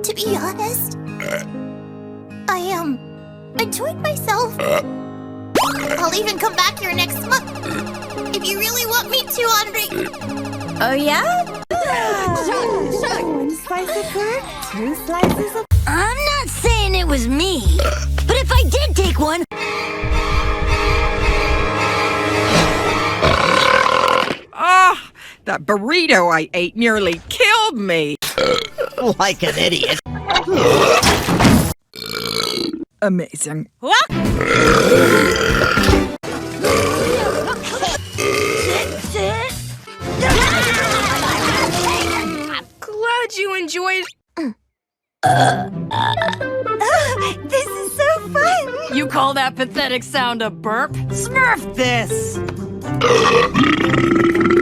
To be honest, I enjoyed myself. I'll even come back here next month if you really want me to, Andre. Oh yeah? One slice of burp, 2 slices of... I'm not saying it was me, but if I did take one... Ah, that burrito I ate nearly killed me. Like an idiot. Amazing. Glad you enjoyed. This is so fun! You call that pathetic sound a burp? Smurf this!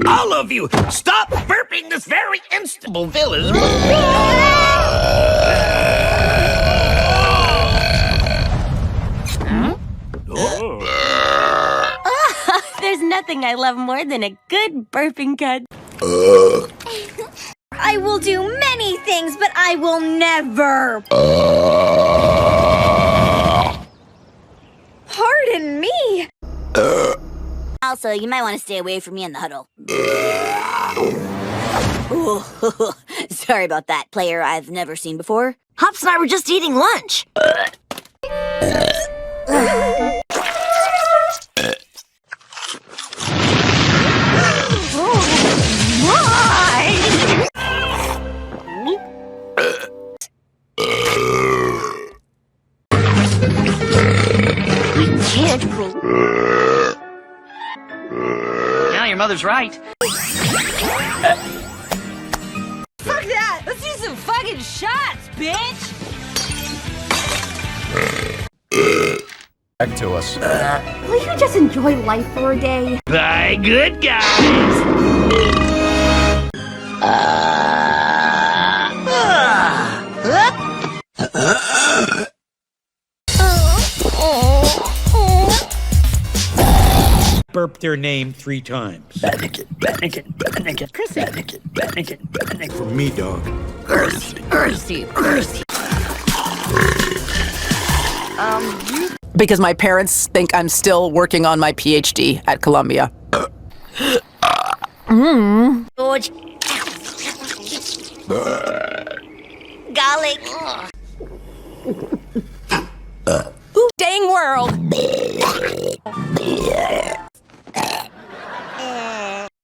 All of you, stop burping this very instant. Villains. There's nothing I love more than a good burping cut. I will do many things, but I will never... Pardon me! Also, you might want to stay away from me in the huddle. Ooh, sorry about that, player I've never seen before. Hops and I were just eating lunch. Now your mother's right. Fuck that! Let's do some fucking shots, bitch! Back to us. Will you just enjoy life for a day? Bye, good guys. Burp their name 3 times. Bannikin. Chrissy. Bannikin. For me, dog. Earthy. Because my parents think I'm still working on my PhD at Columbia. George. Garlic. Dang world!